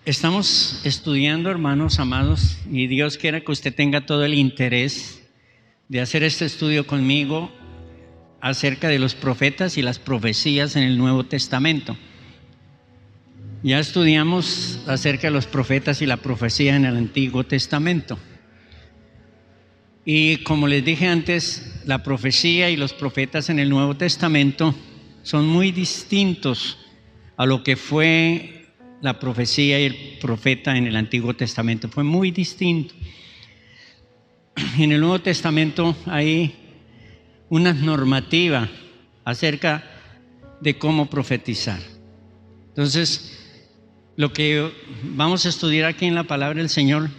Estamos estudiando, hermanos amados, y Dios quiera que usted tenga todo el interés de hacer este estudio conmigo acerca de los profetas y las profecías en el Nuevo Testamento. Ya estudiamos acerca de los profetas y la profecía en el Antiguo Testamento. Y como les dije antes, la profecía y los profetas en el Nuevo Testamento son muy distintos a lo que fue la profecía y el profeta en el Antiguo Testamento. Fue muy distinto. En el Nuevo Testamento hay una normativa acerca de cómo profetizar. Entonces, lo que vamos a estudiar aquí en la palabra del Señor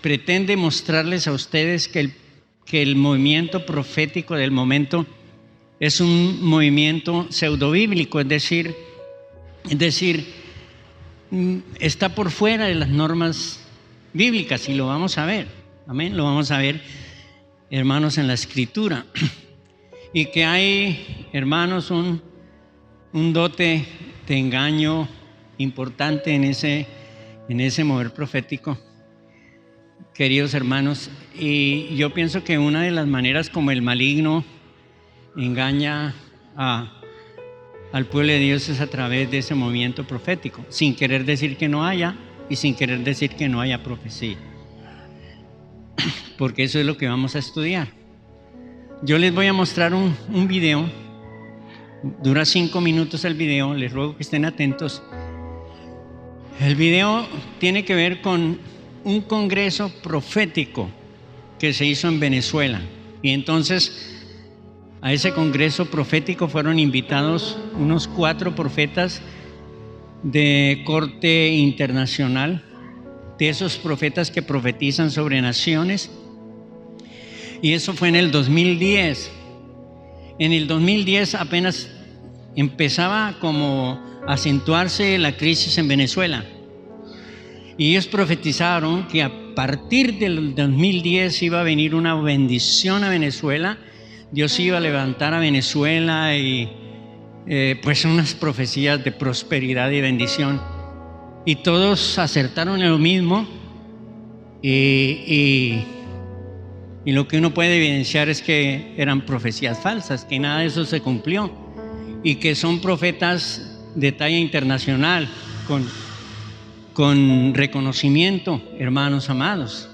pretende mostrarles a ustedes que el movimiento profético del momento es un movimiento pseudobíblico, es decir, está por fuera de las normas bíblicas, y lo vamos a ver. Amén, lo vamos a ver, hermanos, en la Escritura. Y que hay, hermanos, un dote de engaño importante en ese mover profético, queridos hermanos. Y yo pienso que una de las maneras como el maligno engaña al pueblo de Dios es a través de ese movimiento profético, sin querer decir que no haya y sin querer decir que no haya profecía, porque eso es lo que vamos a estudiar. Yo les voy a mostrar un video, dura 5 minutos el video, les ruego que estén atentos. El video tiene que ver con un congreso profético que se hizo en Venezuela, y entonces a ese congreso profético fueron invitados unos 4 profetas de corte internacional, de esos profetas que profetizan sobre naciones, y eso fue en el 2010. En el 2010 apenas empezaba como a acentuarse la crisis en Venezuela, y ellos profetizaron que a partir del 2010 iba a venir una bendición a Venezuela. Dios iba a levantar a Venezuela y pues unas profecías de prosperidad y bendición. Y todos acertaron en lo mismo. Y lo que uno puede evidenciar es que eran profecías falsas, que nada de eso se cumplió. Y que son profetas de talla internacional, con reconocimiento, hermanos amados.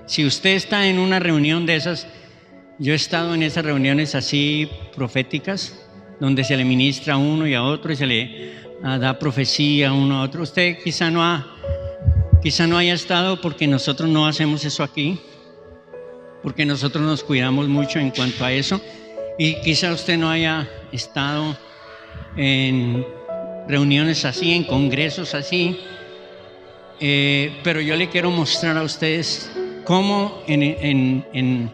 Si usted está en una reunión de esas, yo he estado en esas reuniones así proféticas, donde se le ministra a uno y a otro y se le da profecía a uno a otro. Usted quizá no haya estado, porque nosotros no hacemos eso aquí, porque nosotros nos cuidamos mucho en cuanto a eso, y quizá usted no haya estado en reuniones así, en congresos así, pero yo le quiero mostrar a ustedes cómo en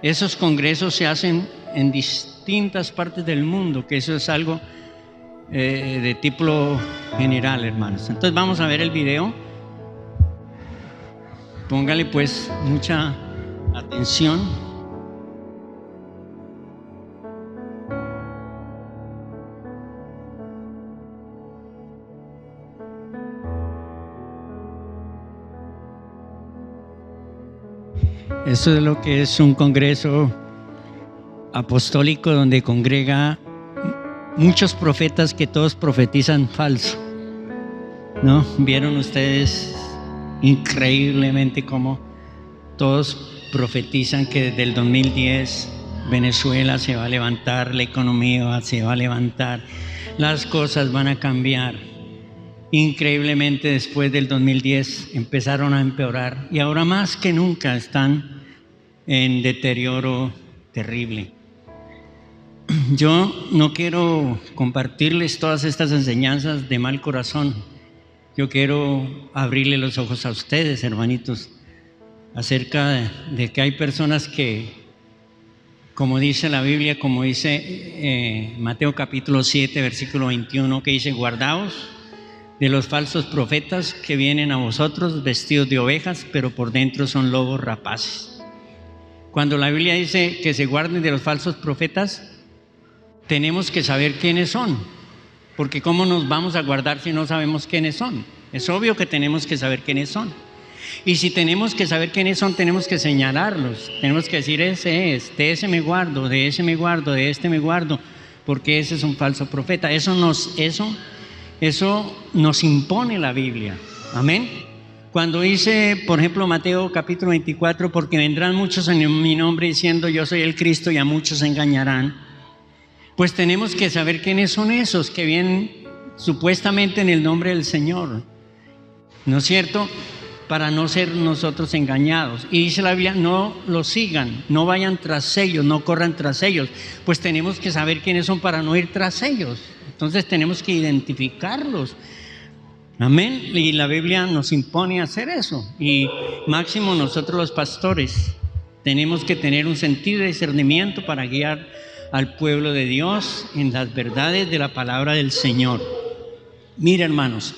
esos congresos se hacen en distintas partes del mundo, que eso es algo de tipo general, hermanos. Entonces vamos a ver el video. Póngale pues mucha atención. Eso es lo que es un congreso apostólico, donde congrega muchos profetas que todos profetizan falso, ¿no? ¿Vieron ustedes increíblemente cómo todos profetizan que desde el 2010 Venezuela se va a levantar, la economía se va a levantar, las cosas van a cambiar? Increíblemente después del 2010 empezaron a empeorar, y ahora más que nunca están en deterioro terrible. Yo no quiero compartirles todas estas enseñanzas de mal corazón. Yo quiero abrirle los ojos a ustedes, hermanitos, acerca de que hay personas que, como dice la Biblia, como dice Mateo capítulo 7, versículo 21, que dice: guardaos de los falsos profetas que vienen a vosotros vestidos de ovejas, pero por dentro son lobos rapaces. Cuando la Biblia dice que se guarden de los falsos profetas, tenemos que saber quiénes son. porque ¿cómo nos vamos a guardar si no sabemos quiénes son? Es obvio que tenemos que saber quiénes son. Y si tenemos que saber quiénes son, tenemos que señalarlos. Tenemos que decir, ese es, de ese me guardo, de ese me guardo, de este me guardo, porque ese es un falso profeta. Eso nos impone la Biblia. Amén. Cuando dice, por ejemplo, Mateo capítulo 24, porque vendrán muchos en mi nombre diciendo yo soy el Cristo y a muchos engañarán, pues tenemos que saber quiénes son esos que vienen supuestamente en el nombre del Señor, ¿no es cierto? Para no ser nosotros engañados. Y dice la Biblia, no los sigan, no vayan tras ellos, no corran tras ellos. Pues tenemos que saber quiénes son para no ir tras ellos. Entonces tenemos que identificarlos. Amén. Y la Biblia nos impone a hacer eso. Y máximo nosotros los pastores tenemos que tener un sentido de discernimiento para guiar al pueblo de Dios en las verdades de la palabra del Señor. Mira, hermanos,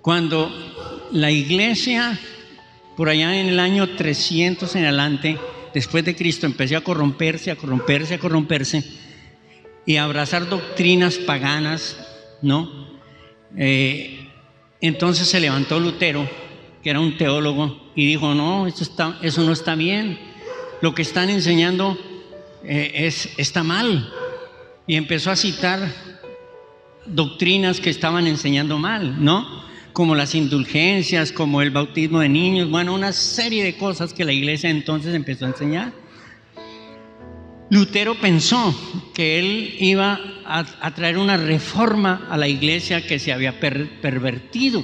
cuando la iglesia, por allá en el año 300 en adelante, después de Cristo, empezó a corromperse y a abrazar doctrinas paganas, ¿no? Entonces se levantó Lutero, que era un teólogo, y dijo, no, eso no está bien, lo que están enseñando está mal. Y empezó a citar doctrinas que estaban enseñando mal, ¿no? Como las indulgencias, como el bautismo de niños, bueno, una serie de cosas que la iglesia entonces empezó a enseñar. Lutero pensó que él iba a traer una reforma a la iglesia que se había pervertido,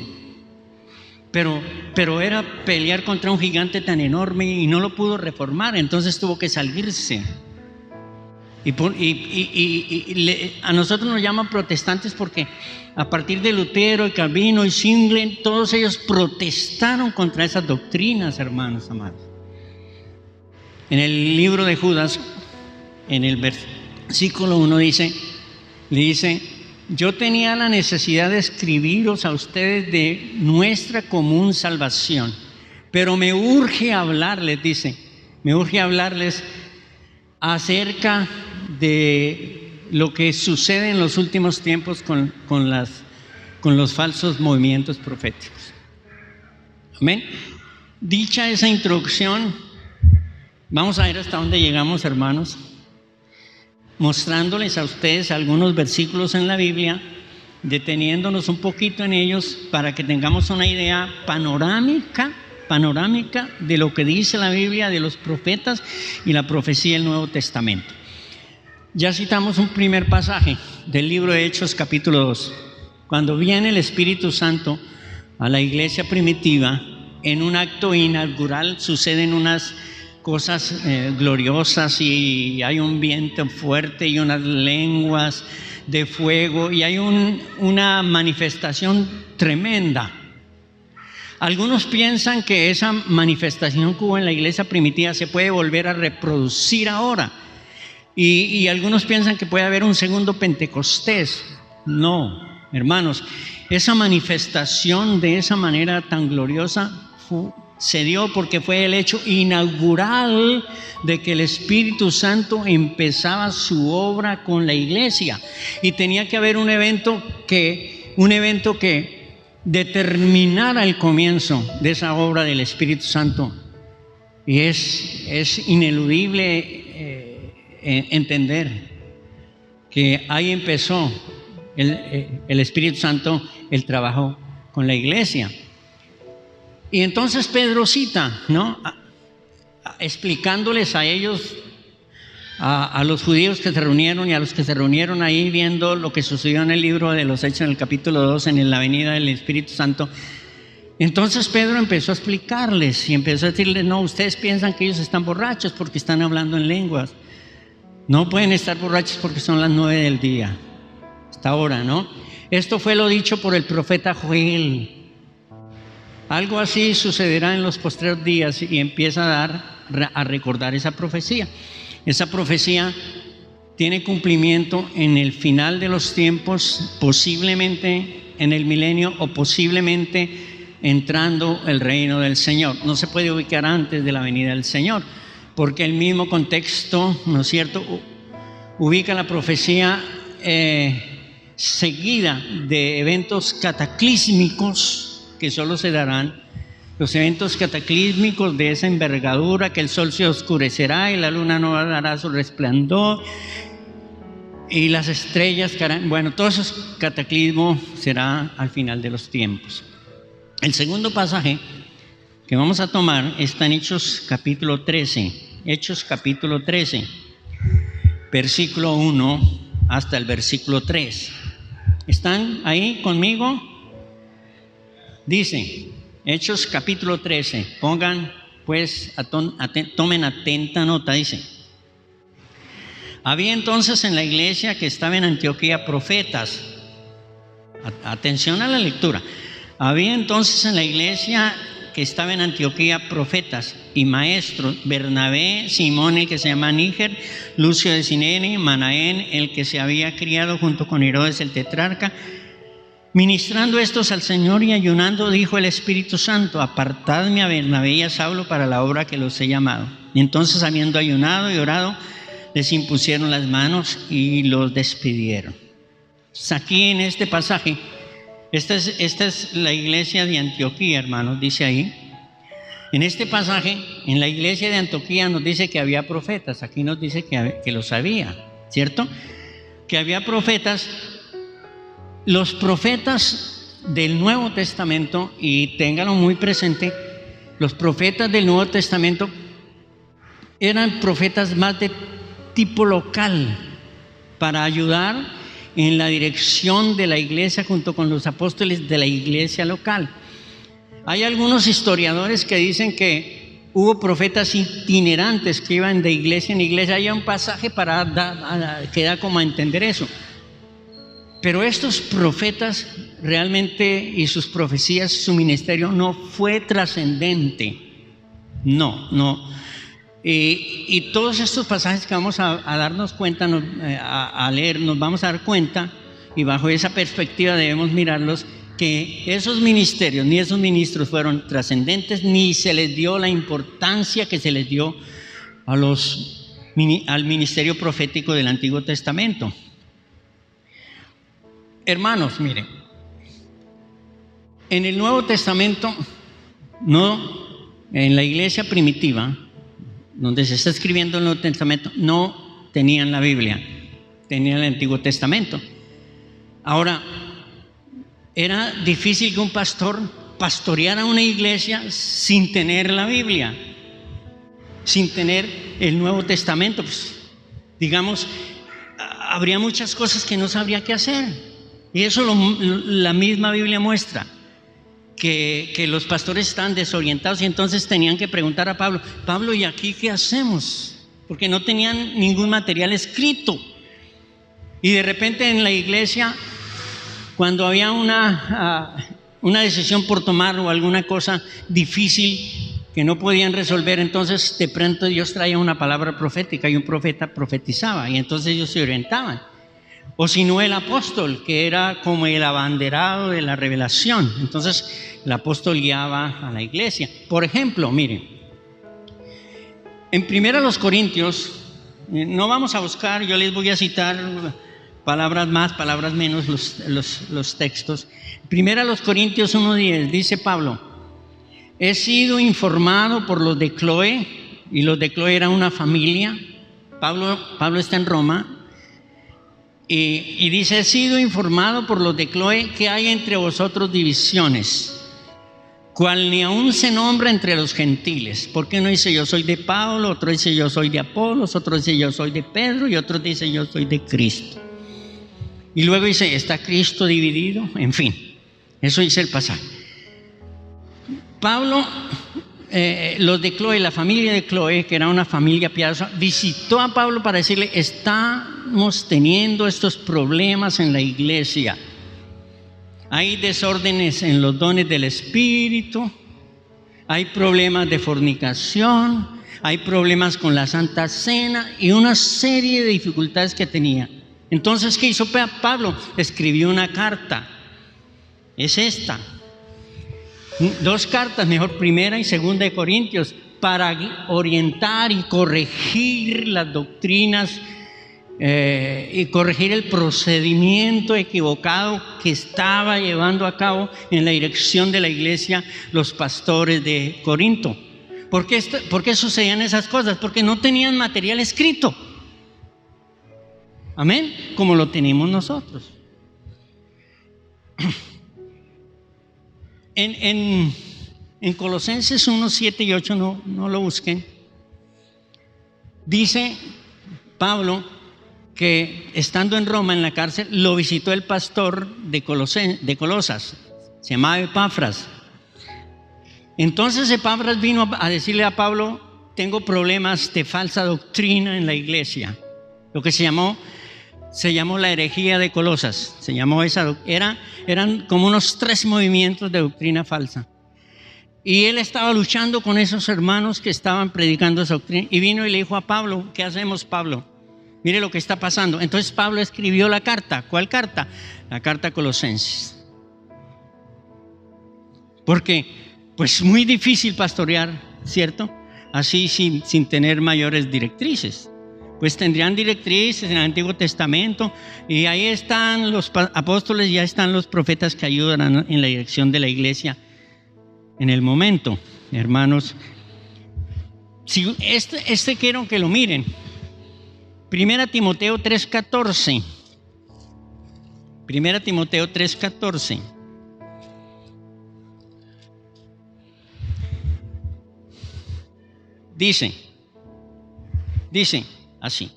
pero era pelear contra un gigante tan enorme y no lo pudo reformar, entonces tuvo que salirse. A nosotros nos llaman protestantes porque a partir de Lutero y Calvino y Zwingli, todos ellos protestaron contra esas doctrinas, hermanos amados. En el libro de Judas, en el versículo 1 le dice, yo tenía la necesidad de escribiros a ustedes de nuestra común salvación, pero me urge hablarles, acerca de lo que sucede en los últimos tiempos con los falsos movimientos proféticos. Amén. Dicha esa introducción, vamos a ver hasta dónde llegamos, hermanos, mostrándoles a ustedes algunos versículos en la Biblia, deteniéndonos un poquito en ellos para que tengamos una idea panorámica de lo que dice la Biblia de los profetas y la profecía del Nuevo Testamento. Ya citamos un primer pasaje del libro de Hechos capítulo 2. Cuando viene el Espíritu Santo a la iglesia primitiva, en un acto inaugural suceden unas cosas gloriosas y hay un viento fuerte y unas lenguas de fuego y hay una manifestación tremenda. Algunos piensan que esa manifestación que hubo en la iglesia primitiva se puede volver a reproducir ahora y algunos piensan que puede haber un segundo Pentecostés. No, hermanos, esa manifestación de esa manera tan gloriosa se dio porque fue el hecho inaugural de que el Espíritu Santo empezaba su obra con la iglesia y tenía que haber un evento que determinara el comienzo de esa obra del Espíritu Santo. Y es ineludible entender que ahí empezó el Espíritu Santo el trabajo con la iglesia. Y entonces Pedro cita, ¿no? Explicándoles a ellos, a los judíos que se reunieron y a los que se reunieron ahí viendo lo que sucedió en el libro de los Hechos en el capítulo 2, en la venida del Espíritu Santo. Entonces Pedro empezó a explicarles y empezó a decirles, no, ustedes piensan que ellos están borrachos porque están hablando en lenguas. No pueden estar borrachos porque son las 9 del día, hasta ahora, ¿no? Esto fue lo dicho por el profeta Joel. Algo así sucederá en los postreros días y empieza a recordar esa profecía. Esa profecía tiene cumplimiento en el final de los tiempos, posiblemente en el milenio o posiblemente entrando el reino del Señor. No se puede ubicar antes de la venida del Señor, porque el mismo contexto, ¿no es cierto?, ubica la profecía seguida de eventos cataclísmicos que solo se darán. Los eventos cataclísmicos de esa envergadura, que el sol se oscurecerá y la luna no dará su resplandor y las estrellas caerán. Bueno, todo eso cataclismo será al final de los tiempos. El segundo pasaje que vamos a tomar está en Hechos capítulo 13. Hechos capítulo 13, versículo 1 hasta el versículo 3. ¿Están ahí conmigo? Dice, Hechos capítulo 13, pongan pues, tomen atenta nota, dice. Había entonces en la iglesia que estaba en Antioquía profetas. Atención a la lectura. Había entonces en la iglesia que estaba en Antioquía profetas y maestros: Bernabé, Simón el que se llama Níger, Lucio de Cirene, Manaén el que se había criado junto con Herodes el tetrarca. Ministrando estos al Señor y ayunando, dijo el Espíritu Santo: apartadme a Bernabé y a Saulo para la obra que los he llamado. Y entonces, habiendo ayunado y orado, les impusieron las manos y los despidieron. Aquí en este pasaje, esta es la iglesia de Antioquía, hermanos, dice ahí. En este pasaje, en la iglesia de Antioquía nos dice que había profetas. Aquí nos dice que los había, ¿cierto? Que había profetas. Los profetas del Nuevo Testamento, y ténganlo muy presente, los profetas del Nuevo Testamento eran profetas más de tipo local, para ayudar en la dirección de la iglesia junto con los apóstoles de la iglesia local. Hay algunos historiadores que dicen que hubo profetas itinerantes que iban de iglesia en iglesia. Hay un pasaje que da como a entender eso. Pero estos profetas realmente, y sus profecías, su ministerio no fue trascendente. No. Y todos estos pasajes que vamos a darnos cuenta, a leer, nos vamos a dar cuenta, y bajo esa perspectiva debemos mirarlos, que esos ministerios ni esos ministros fueron trascendentes, ni se les dio la importancia que se les dio al ministerio profético del Antiguo Testamento. Hermanos, miren, en el Nuevo Testamento, en la iglesia primitiva, donde se está escribiendo el Nuevo Testamento, no tenían la Biblia, tenían el Antiguo Testamento. Ahora, era difícil que un pastor pastoreara una iglesia sin tener la Biblia, sin tener el Nuevo Testamento. Pues, digamos, habría muchas cosas que no sabría qué hacer. Y eso la misma Biblia muestra, que los pastores estaban desorientados y entonces tenían que preguntar a Pablo: Pablo, ¿y aquí qué hacemos? Porque no tenían ningún material escrito. Y de repente en la iglesia, cuando había una decisión por tomar o alguna cosa difícil que no podían resolver, entonces de pronto Dios traía una palabra profética y un profeta profetizaba, y entonces ellos se orientaban. O si no, el apóstol, que era como el abanderado de la revelación. Entonces el apóstol guiaba a la iglesia. Por ejemplo, miren, en 1 Corintios, no vamos a buscar, yo les voy a citar palabras más, palabras menos, los textos. 1 Corintios 1:10 dice Pablo: he sido informado por los de Cloé, y los de Cloé era una familia. Pablo está en Roma. Y dice: he sido informado por los de Cloé que hay entre vosotros divisiones, cual ni aún se nombra entre los gentiles. ¿Por qué no dice yo soy de Pablo, otro dice yo soy de Apolos, otro dice yo soy de Pedro, y otro dice yo soy de Cristo? Y luego dice: ¿está Cristo dividido? En fin, eso dice el pasaje. Pablo, los de Cloé, la familia de Cloé, que era una familia piadosa, visitó a Pablo para decirle: estamos teniendo estos problemas en la iglesia. Hay desórdenes en los dones del Espíritu, hay problemas de fornicación, hay problemas con la Santa Cena y una serie de dificultades que tenía. Entonces, ¿qué hizo Pablo? Escribió una carta. Es esta. 2 cartas, mejor, 1 y 2 de Corintios, para orientar y corregir las doctrinas y corregir el procedimiento equivocado que estaba llevando a cabo en la dirección de la iglesia los pastores de Corinto. ¿Por qué sucedían esas cosas? Porque no tenían material escrito. Amén, como lo tenemos nosotros. En Colosenses 1, 7 y 8, no lo busquen. Dice Pablo que estando en Roma en la cárcel lo visitó el pastor de Colosas, se llamaba Epafras. Entonces Epafras vino a decirle a Pablo: tengo problemas de falsa doctrina en la iglesia. Lo que se llamó la herejía de Colosas. Se llamó eran como unos 3 movimientos de doctrina falsa. Y él estaba luchando con esos hermanos que estaban predicando esa doctrina. Y vino y le dijo a Pablo: ¿qué hacemos, Pablo? Mire lo que está pasando. Entonces Pablo escribió la carta. ¿Cuál carta? La carta a Colosenses. Porque pues muy difícil pastorear, ¿cierto? Así sin tener mayores directrices. Pues tendrían directrices en el Antiguo Testamento, y ahí están los apóstoles, ya están los profetas que ayudan en la dirección de la iglesia en el momento. Hermanos, si quiero que lo miren. 1 Timoteo 3:14. 1 Timoteo 3:14. Dice así: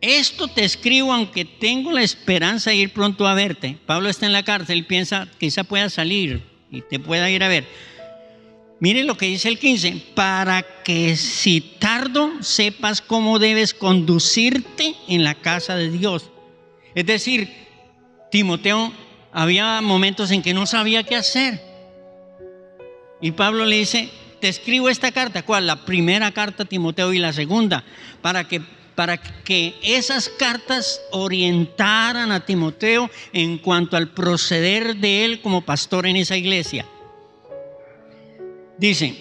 esto te escribo aunque tengo la esperanza de ir pronto a verte. Pablo está en la cárcel, piensa que quizá pueda salir y te pueda ir a ver. Miren lo que dice el 15: para que si tardo sepas cómo debes conducirte en la casa de Dios. Es decir, Timoteo había momentos en que no sabía qué hacer. Y Pablo le dice: te escribo esta carta. ¿Cuál? La primera carta a Timoteo y la segunda, para que esas cartas orientaran a Timoteo en cuanto al proceder de él como pastor en esa iglesia. Dice,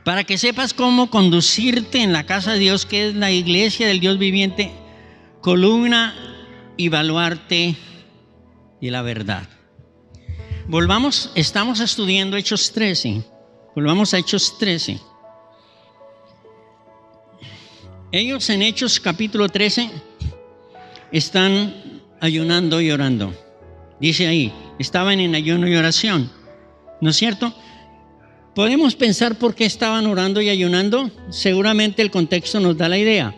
para que sepas cómo conducirte en la casa de Dios, que es la iglesia del Dios viviente, columna y baluarte de la verdad. Estamos estudiando Hechos 13. Volvamos a Hechos 13. Ellos en Hechos capítulo 13 están ayunando y orando. Dice ahí, estaban en ayuno y oración, ¿no es cierto? ¿Podemos pensar por qué estaban orando y ayunando? Seguramente el contexto nos da la idea.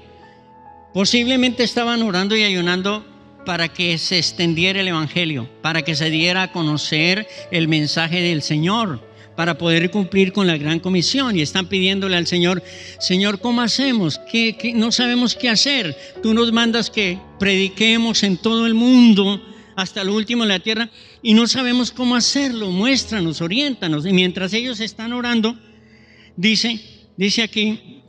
Posiblemente estaban orando y ayunando para que se extendiera el evangelio, para que se diera a conocer el mensaje del Señor, para poder cumplir con la gran comisión. Y están pidiéndole al Señor: Señor, ¿cómo hacemos? ¿Qué no sabemos qué hacer? Tú nos mandas que prediquemos en todo el mundo hasta lo último de la tierra, y no sabemos cómo hacerlo. Muéstranos, oriéntanos. Y mientras ellos están orando, dice aquí: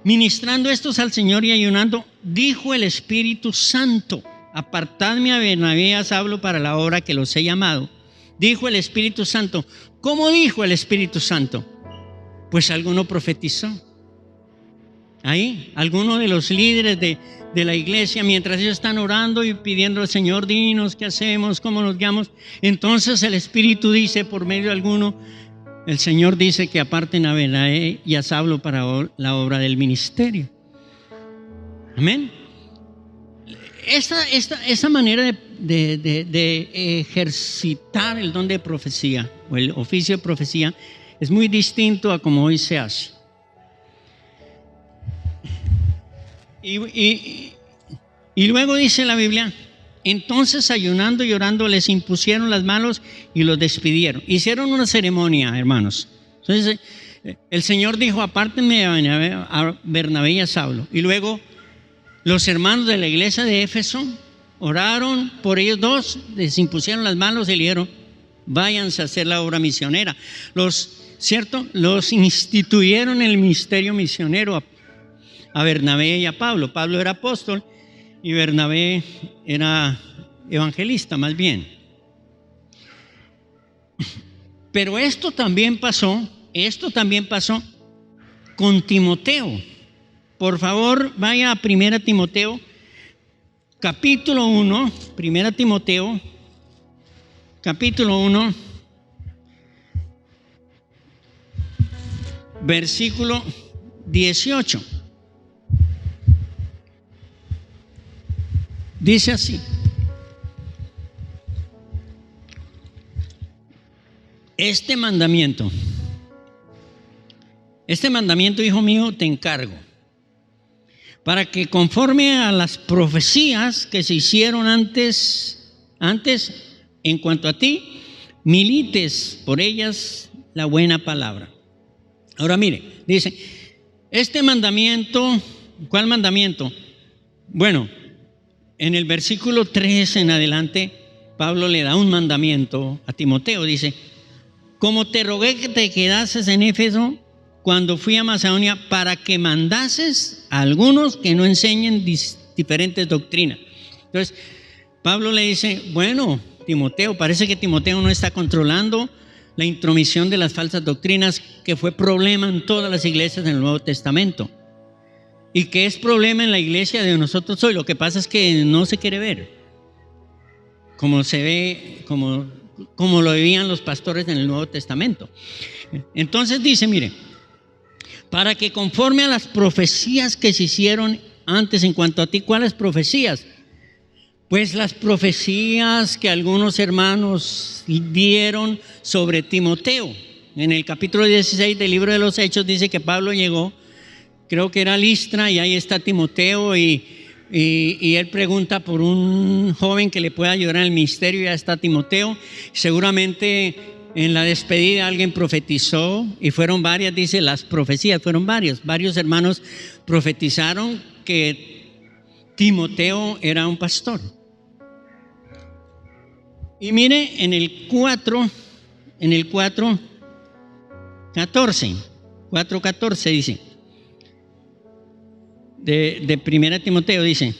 ministrando estos al Señor y ayunando, dijo el Espíritu Santo: apartadme a Bernabé y a Saulo para la obra que los he llamado. Dijo el Espíritu Santo. ¿Cómo dijo el Espíritu Santo? Pues alguno profetizó. Ahí, alguno de los líderes de la iglesia, mientras ellos están orando y pidiendo al Señor: dinos qué hacemos, cómo nos guiamos. Entonces el Espíritu dice por medio de alguno, el Señor dice que aparten a Bernabé y a Saulo para la obra del ministerio. Amén. Esa manera de ejercitar el don de profecía o el oficio de profecía es muy distinto a como hoy se hace. Y luego dice la Biblia: entonces ayunando y orando les impusieron las manos y los despidieron. Hicieron una ceremonia, hermanos. Entonces el Señor dijo: apártenme a Bernabé y a Saulo. Y luego los hermanos de la iglesia de Éfeso oraron por ellos dos, les impusieron las manos y le dijeron: váyanse a hacer la obra misionera. Los instituyeron en el ministerio misionero a Bernabé y a Pablo. Pablo era apóstol y Bernabé era evangelista, más bien. Pero esto también pasó con Timoteo. por favor, vaya a 1 Timoteo, capítulo 1, 1 Timoteo, capítulo 1, versículo 18. Dice así: este mandamiento, hijo mío, te encargo, para que conforme a las profecías que se hicieron antes, en cuanto a ti, milites por ellas la buena palabra. Ahora mire, dice, este mandamiento, ¿cuál mandamiento? Bueno, en el versículo 3 en adelante, Pablo le da un mandamiento a Timoteo. Dice: como te rogué que te quedases en Éfeso cuando fui a Macedonia, para que mandases a algunos que no enseñen diferentes doctrinas. Entonces, Pablo le dice: bueno, Timoteo, parece que Timoteo no está controlando la intromisión de las falsas doctrinas, que fue problema en todas las iglesias del Nuevo Testamento y que es problema en la iglesia de nosotros hoy. Lo que pasa es que no se quiere ver como se ve, como lo vivían los pastores en el Nuevo Testamento. Entonces dice, mire, para que conforme a las profecías que se hicieron antes en cuanto a ti. ¿Cuáles profecías? Pues las profecías que algunos hermanos dieron sobre Timoteo. En el capítulo 16 del libro de los Hechos dice que Pablo llegó, creo que era a Listra, y ahí está Timoteo, y él pregunta por un joven que le pueda ayudar en el ministerio. Ya está Timoteo. Seguramente en la despedida alguien profetizó, y fueron varias, dice, las profecías fueron varios hermanos profetizaron que Timoteo era un pastor. Y mire, en el 4:14 dice, de 1 Timoteo dice: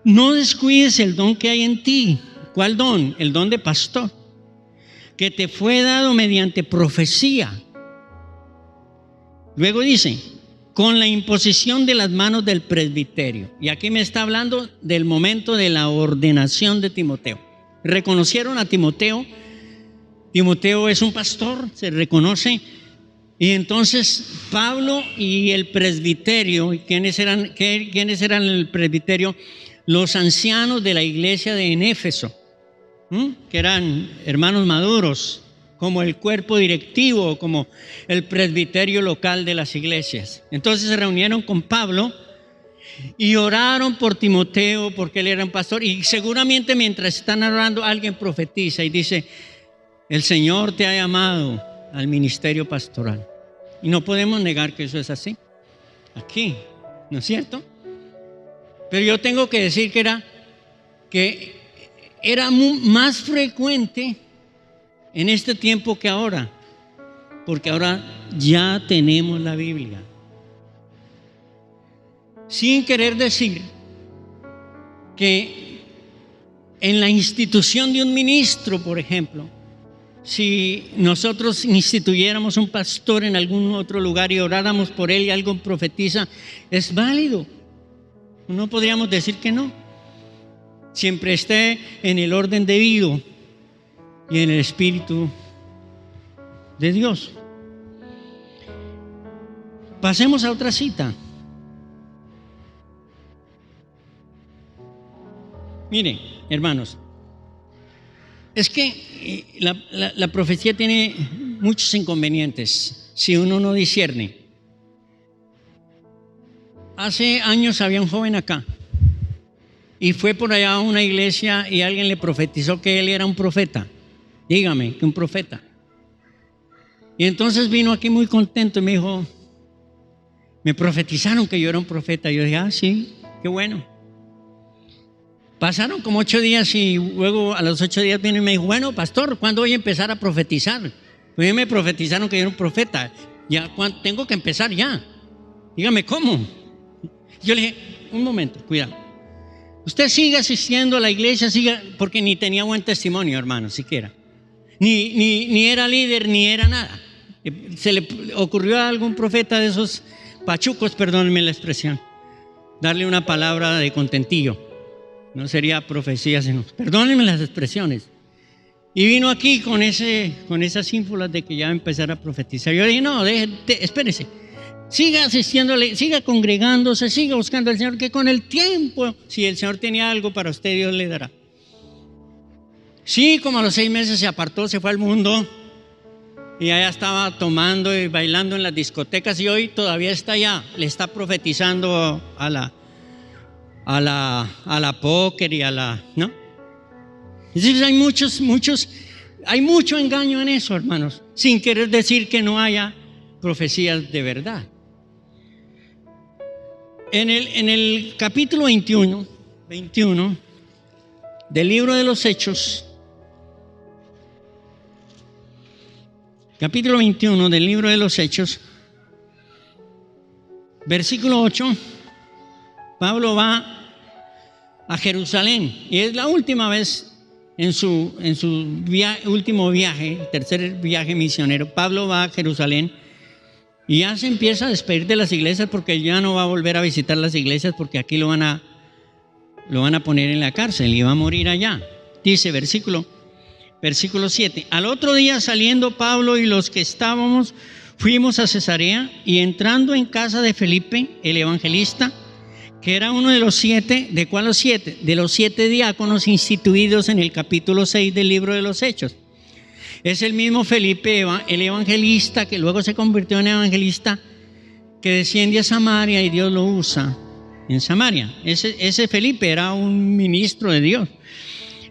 no descuides el don que hay en ti. ¿Cuál don? El don de pastor, que te fue dado mediante profecía. Luego dice: con la imposición de las manos del presbiterio. Y aquí me está hablando del momento de la ordenación de Timoteo. Reconocieron a Timoteo. Timoteo es un pastor, se reconoce. Y entonces Pablo y el presbiterio, ¿quiénes eran el presbiterio? Los ancianos de la iglesia de Éfeso, que eran hermanos maduros, como el cuerpo directivo, como el presbiterio local de las iglesias. Entonces se reunieron con Pablo y oraron por Timoteo, porque él era un pastor. Y seguramente mientras están orando, alguien profetiza y dice: el Señor te ha llamado al ministerio pastoral. Y no podemos negar que eso es así aquí, ¿no es cierto? Pero yo tengo que decir que era más frecuente en este tiempo que ahora, porque ahora ya tenemos la Biblia. Sin querer decir que en la institución de un ministro, por ejemplo, si nosotros instituyéramos un pastor en algún otro lugar y oráramos por él y algo profetiza, es válido. No podríamos decir que no. Siempre esté en el orden debido y en el Espíritu de Dios. Pasemos a otra cita. Miren, hermanos, es que la profecía tiene muchos inconvenientes si uno no discierne. Hace años había un joven acá y fue por allá a una iglesia y alguien le profetizó que él era un profeta. Dígame, que un profeta. Y entonces vino aquí muy contento y me dijo: me profetizaron que yo era un profeta. Y yo dije: ah, sí, qué bueno. Pasaron como 8 días y luego a los 8 días vino y me dijo: bueno, pastor, ¿cuándo voy a empezar a profetizar? Pues me profetizaron que yo era un profeta. Ya, tengo que empezar ya. Dígame, ¿cómo? Yo le dije: un momento, cuidado. Usted siga asistiendo a la iglesia, porque ni tenía buen testimonio, hermano, siquiera. Ni era líder, ni era nada. Se le ocurrió a algún profeta de esos pachucos, perdónenme la expresión, darle una palabra de contentillo. No sería profecía, sino, perdónenme las expresiones. Y vino aquí con esas ínfulas de que ya va a empezar a profetizar. Yo dije, no, espérese, siga asistiéndole, siga congregándose, siga buscando al Señor, que con el tiempo, si el Señor tenía algo para usted, Dios le dará. Sí, como a los 6 meses se apartó, se fue al mundo y allá estaba tomando y bailando en las discotecas, y hoy todavía está allá, le está profetizando a la póker y a la, ¿no? Entonces hay mucho engaño en eso, hermanos, sin querer decir que no haya profecías de verdad. En el capítulo 21 del libro de los Hechos, capítulo 21 del libro de los Hechos, versículo 8, Pablo va a Jerusalén y es la última vez en su último viaje, el tercer viaje misionero. Pablo va a Jerusalén y ya se empieza a despedir de las iglesias, porque ya no va a volver a visitar las iglesias, porque aquí lo van a poner en la cárcel y va a morir allá. Dice versículo 7: al otro día, saliendo Pablo y los que estábamos, fuimos a Cesarea, y entrando en casa de Felipe, el evangelista, que era uno de los 7, ¿de cuál los 7? De los 7 diáconos instituidos en el capítulo 6 del libro de los Hechos. Es el mismo Felipe, el evangelista, que luego se convirtió en evangelista, que desciende a Samaria y Dios lo usa en Samaria. Ese Felipe era un ministro de Dios.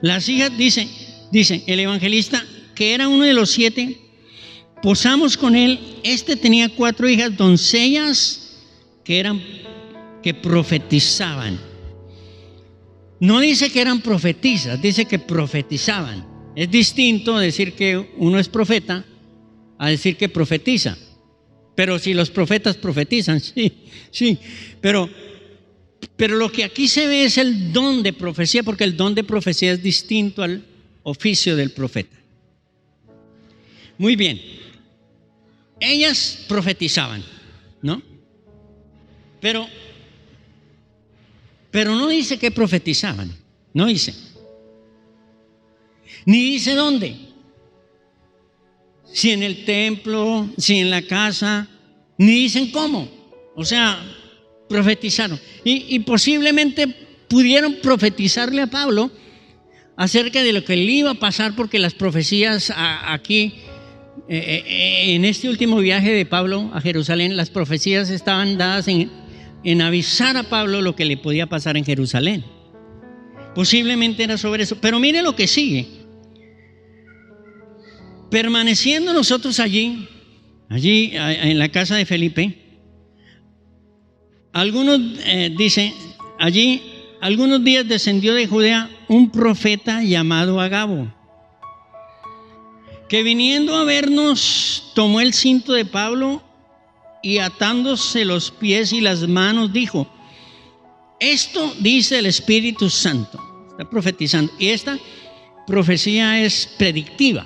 Las hijas, dice el evangelista, que era uno de los 7, posamos con él. Este tenía 4 hijas, doncellas, que profetizaban. No dice que eran profetisas, dice que profetizaban. Es distinto decir que uno es profeta a decir que profetiza. Pero si los profetas profetizan, sí. Pero lo que aquí se ve es el don de profecía, porque el don de profecía es distinto al oficio del profeta. Muy bien. Ellas profetizaban, ¿no? Pero no dice que profetizaban, no dice. Ni dice dónde. Si en el templo, si en la casa, ni dicen cómo. O sea, profetizaron. Y posiblemente pudieron profetizarle a Pablo acerca de lo que le iba a pasar, porque las profecías aquí, en este último viaje de Pablo a Jerusalén, las profecías estaban dadas en avisar a Pablo lo que le podía pasar en Jerusalén. Posiblemente era sobre eso. Pero mire lo que sigue. Permaneciendo nosotros allí en la casa de Felipe, algunos días descendió de Judea un profeta llamado Agabo, que viniendo a vernos tomó el cinto de Pablo y atándose los pies y las manos dijo: esto dice el Espíritu Santo. Está profetizando, y esta profecía es predictiva.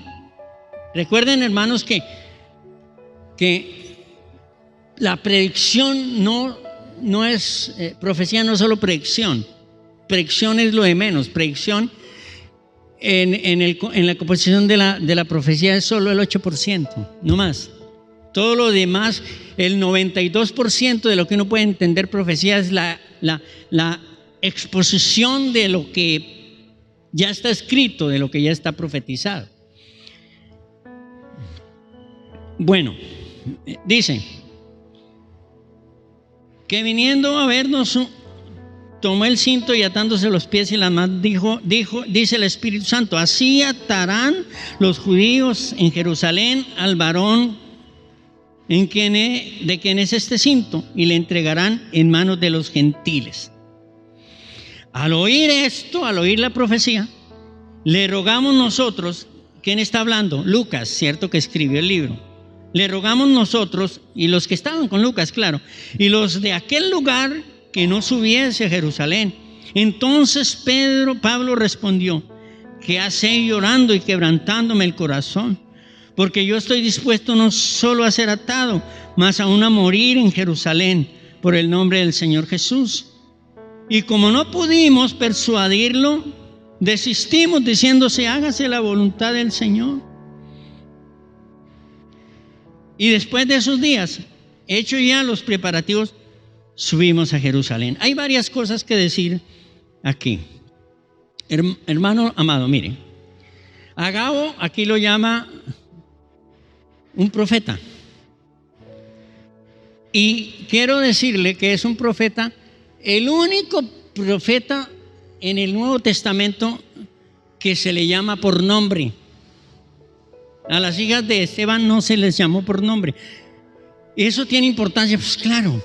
Recuerden, hermanos, que la predicción no es profecía, no es solo predicción. Predicción es lo de menos. Predicción en la composición de la profecía es solo el 8%, no más. Todo lo demás, el 92% de lo que uno puede entender profecía es la exposición de lo que ya está escrito, de lo que ya está profetizado. Bueno, dice que viniendo a vernos tomó el cinto y atándose los pies y las manos dice el Espíritu Santo: así atarán los judíos en Jerusalén al varón de quien es este cinto, y le entregarán en manos de los gentiles. Al oír esto, al oír la profecía, le rogamos nosotros. ¿Quién está hablando? Lucas, cierto, que escribió el libro. Le rogamos nosotros, y los que estaban con Lucas, claro, y los de aquel lugar, que no subiese a Jerusalén. Entonces Pablo respondió: ¿qué hacéis llorando y quebrantándome el corazón? porque yo estoy dispuesto no solo a ser atado, mas aún a morir en Jerusalén por el nombre del Señor Jesús. Y como no pudimos persuadirlo, desistimos diciéndose, hágase la voluntad del Señor. Y después de esos días, hechos ya los preparativos, subimos a Jerusalén. Hay varias cosas que decir aquí. Hermano amado, mire, Agabo aquí lo llama un profeta. Y quiero decirle que es un profeta, el único profeta en el Nuevo Testamento que se le llama por nombre. A las hijas de Esteban no se les llamó por nombre. ¿Eso tiene importancia? Pues claro,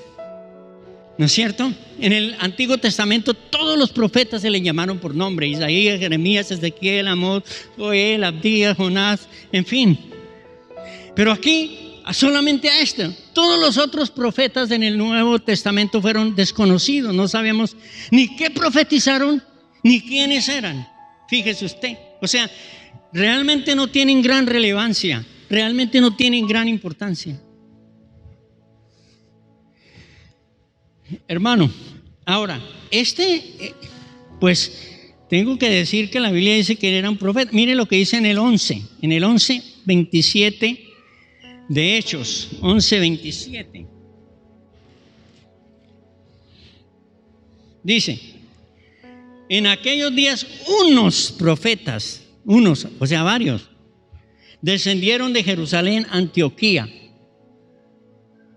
¿no es cierto? En el Antiguo Testamento todos los profetas se le llamaron por nombre: Isaías, Jeremías, Ezequiel, Amós, Joel, Abdías, Jonás, en fin. Pero aquí solamente a este. Todos los otros profetas en el Nuevo Testamento fueron desconocidos. No sabemos ni qué profetizaron ni quiénes eran. Fíjese usted. O sea, realmente no tienen gran relevancia, realmente no tienen gran importancia. Hermano, ahora, pues tengo que decir que la Biblia dice que era un profeta. Mire lo que dice en el 11:27 de Hechos, 11:27. Dice, en aquellos días unos profetas, o sea varios, descendieron de Jerusalén a Antioquía.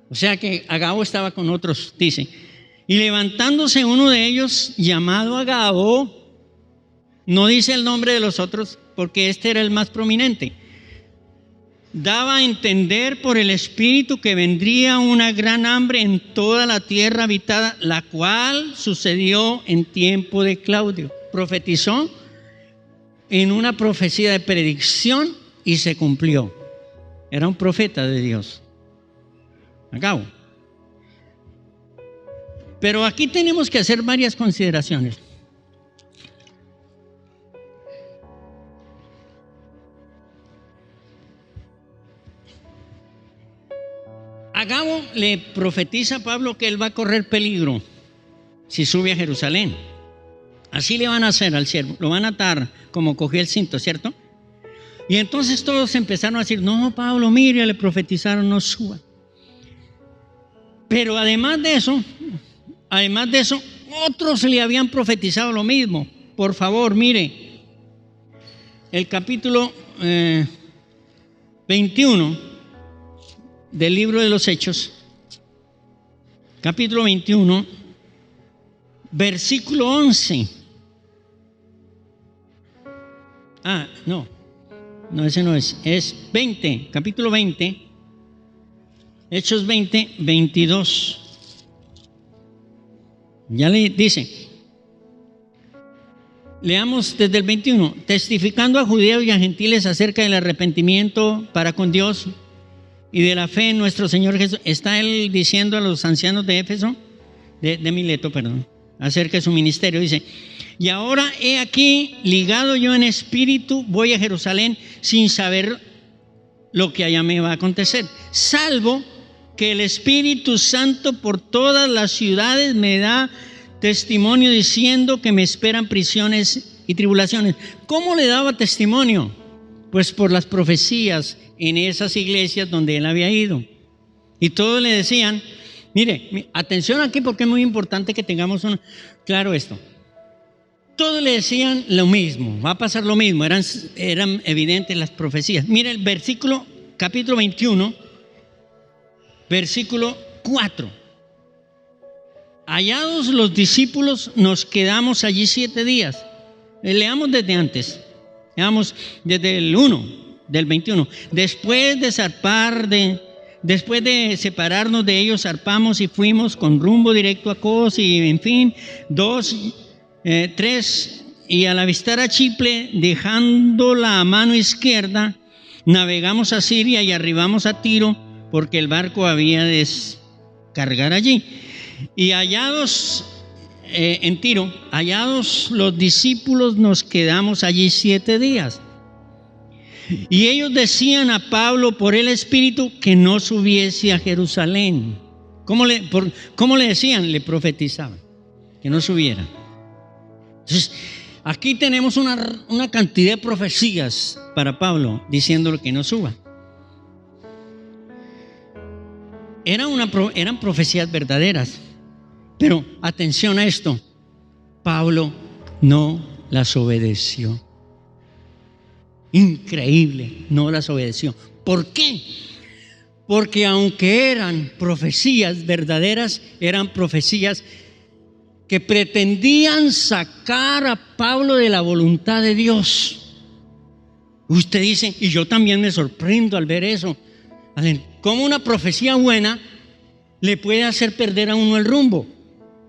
O sea que Agabo estaba con otros, dice. Y levantándose uno de ellos, llamado Agabo, no dice el nombre de los otros porque este era el más prominente, daba a entender por el Espíritu que vendría una gran hambre en toda la tierra habitada, la cual sucedió en tiempo de Claudio. Profetizó en una profecía de predicción y se cumplió. Era un profeta de Dios, Agabo. Pero aquí tenemos que hacer varias consideraciones. Agabo le profetiza a Pablo que él va a correr peligro si sube a Jerusalén. Así le van a hacer al siervo, lo van a atar como cogió el cinto, ¿cierto? Y entonces todos empezaron a decir, no, Pablo, mire, le profetizaron, no suba. Pero además de eso, otros le habían profetizado lo mismo. Por favor, mire, el capítulo 21 del libro de los Hechos, capítulo 21, versículo 11. No, ese no es 20, capítulo 20, Hechos 20, 22. Ya le dice, leamos desde el 21, testificando a judíos y a gentiles acerca del arrepentimiento para con Dios y de la fe en nuestro Señor Jesús. Está él diciendo a los ancianos de Éfeso, de Mileto, perdón, acerca de su ministerio. Dice, y ahora he aquí, ligado yo en espíritu, voy a Jerusalén sin saber lo que allá me va a acontecer, salvo que el Espíritu Santo por todas las ciudades me da testimonio diciendo que me esperan prisiones y tribulaciones. ¿Cómo le daba testimonio? Pues por las profecías en esas iglesias donde él había ido. Y todos le decían, mire, atención aquí porque es muy importante que tengamos claro esto. Todos le decían lo mismo, va a pasar lo mismo, eran evidentes las profecías. Mire el versículo, capítulo 21, versículo 4. Hallados los discípulos, nos quedamos allí 7 días. Leamos desde antes, leamos desde el 1 del 21. Después de separarnos de ellos, zarpamos y fuimos con rumbo directo a Cos y en fin, 3, y al avistar a Chipre, dejándola a mano izquierda, navegamos a Siria y arribamos a Tiro, porque el barco había de descargar allí. Y hallados en Tiro, hallados los discípulos, nos quedamos allí 7 días. Y ellos decían a Pablo por el Espíritu que no subiese a Jerusalén. ¿Cómo le decían? Le profetizaban que no subiera. Entonces, aquí tenemos una cantidad de profecías para Pablo diciéndole que no suba. Eran profecías verdaderas, pero atención a esto, Pablo no las obedeció. Increíble, no las obedeció. ¿Por qué? Porque aunque eran profecías verdaderas, eran profecías que pretendían sacar a Pablo de la voluntad de Dios. Usted dice, y yo también me sorprendo al ver eso, cómo una profecía buena le puede hacer perder a uno el rumbo,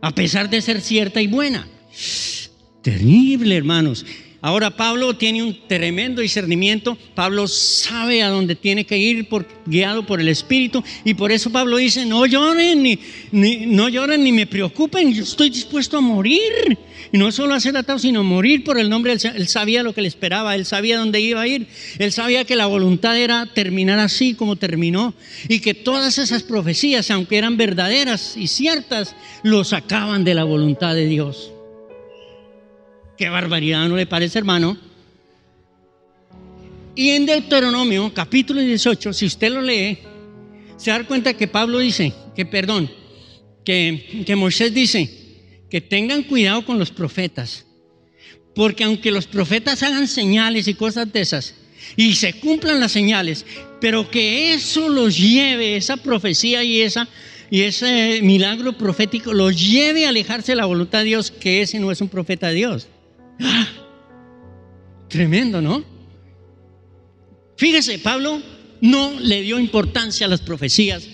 a pesar de ser cierta y buena. Terrible, hermanos. Ahora Pablo tiene un tremendo discernimiento. Pablo sabe a dónde tiene que ir guiado por el Espíritu. Y por eso Pablo dice, no lloren ni me preocupen. Yo estoy dispuesto a morir. Y no solo a ser atado, sino morir por el nombre del Señor. Él sabía lo que le esperaba. Él sabía dónde iba a ir. Él sabía que la voluntad era terminar así como terminó. Y que todas esas profecías, aunque eran verdaderas y ciertas, lo sacaban de la voluntad de Dios. Qué barbaridad, ¿no le parece, hermano? Y en Deuteronomio, capítulo 18, si usted lo lee, se da cuenta que Pablo dice, que Moisés dice, que tengan cuidado con los profetas, porque aunque los profetas hagan señales y cosas de esas, y se cumplan las señales, pero que eso los lleve, esa profecía y ese milagro profético, los lleve a alejarse de la voluntad de Dios, que ese no es un profeta de Dios. ¡Ah! Tremendo, ¿no? Fíjese, Pablo no le dio importancia a las profecías.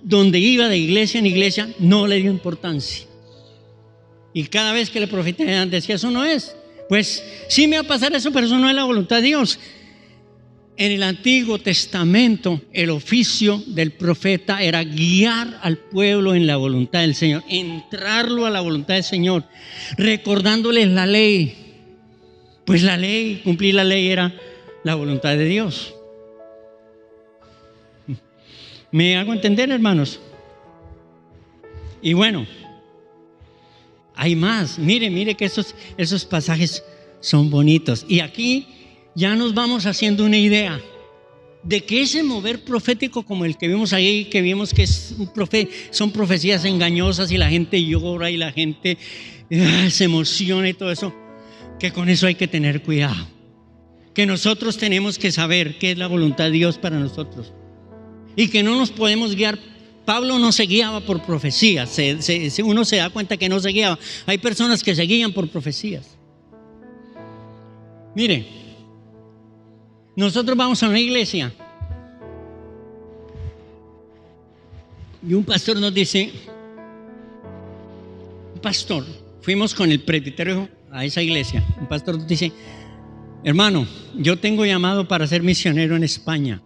Donde iba de iglesia en iglesia, no le dio importancia. Y cada vez que le profetizaban decía, eso no es. Pues sí me va a pasar eso, pero eso no es la voluntad de Dios. En el Antiguo Testamento, el oficio del profeta era guiar al pueblo en la voluntad del Señor, entrarlo a la voluntad del Señor, recordándoles la ley. Pues la ley, cumplir la ley era la voluntad de Dios. ¿Me hago entender, hermanos? Y bueno, hay más. Mire que esos pasajes son bonitos. Y aquí ya nos vamos haciendo una idea de que ese mover profético como el que vimos ahí, que vimos que son profecías engañosas y la gente llora y la gente se emociona y todo eso, que con eso hay que tener cuidado. Que nosotros tenemos que saber qué es la voluntad de Dios para nosotros y que no nos podemos guiar. Pablo no se guiaba por profecías, uno se da cuenta que no se guiaba. Hay personas que se guían por profecías. Mire, nosotros vamos a una iglesia y un pastor nos dice, fuimos con el presbiterio a esa iglesia, un pastor nos dice, hermano, yo tengo llamado para ser misionero en España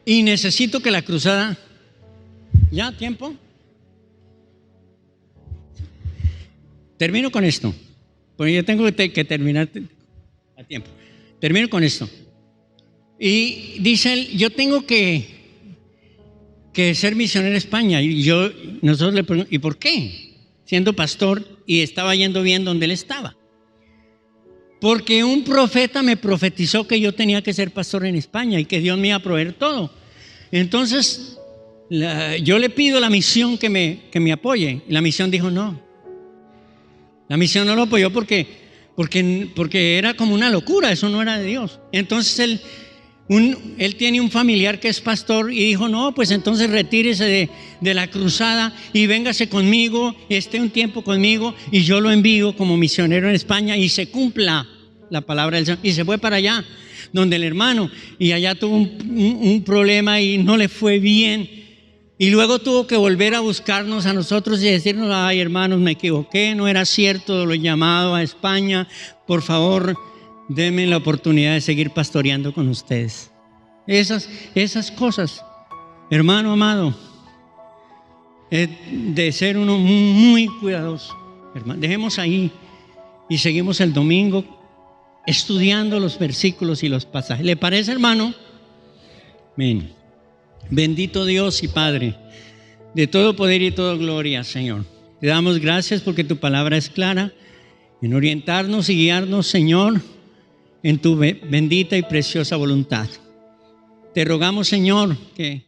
y necesito que la cruzada, ¿ya? ¿Tiempo? Termino con esto, porque yo tengo que terminar a tiempo. Termino con esto. Y dice él, yo tengo que ser misionero en España. Y nosotros le preguntamos, ¿y por qué? Siendo pastor y estaba yendo bien donde él estaba. Porque un profeta me profetizó que yo tenía que ser pastor en España y que Dios me iba a proveer todo. Entonces, yo le pido a la misión que me apoye. Y la misión dijo no. La misión no lo apoyó porque era como una locura, eso no era de Dios. Entonces él tiene un familiar que es pastor y dijo, no, pues entonces retírese de la cruzada y véngase conmigo, y esté un tiempo conmigo y yo lo envío como misionero en España y se cumpla la palabra del Señor. Y se fue para allá, donde el hermano, y allá tuvo un problema y no le fue bien. Y luego tuvo que volver a buscarnos a nosotros y decirnos, ay hermanos, me equivoqué, no era cierto lo llamado a España, por favor, denme la oportunidad de seguir pastoreando con ustedes. Esas cosas, hermano amado, de ser uno muy cuidadoso. Hermano, dejemos ahí y seguimos el domingo estudiando los versículos y los pasajes. ¿Le parece, hermano? Amén. Bendito Dios y Padre, de todo poder y toda gloria, Señor. Te damos gracias porque tu palabra es clara en orientarnos y guiarnos, Señor, en tu bendita y preciosa voluntad. Te rogamos, Señor, que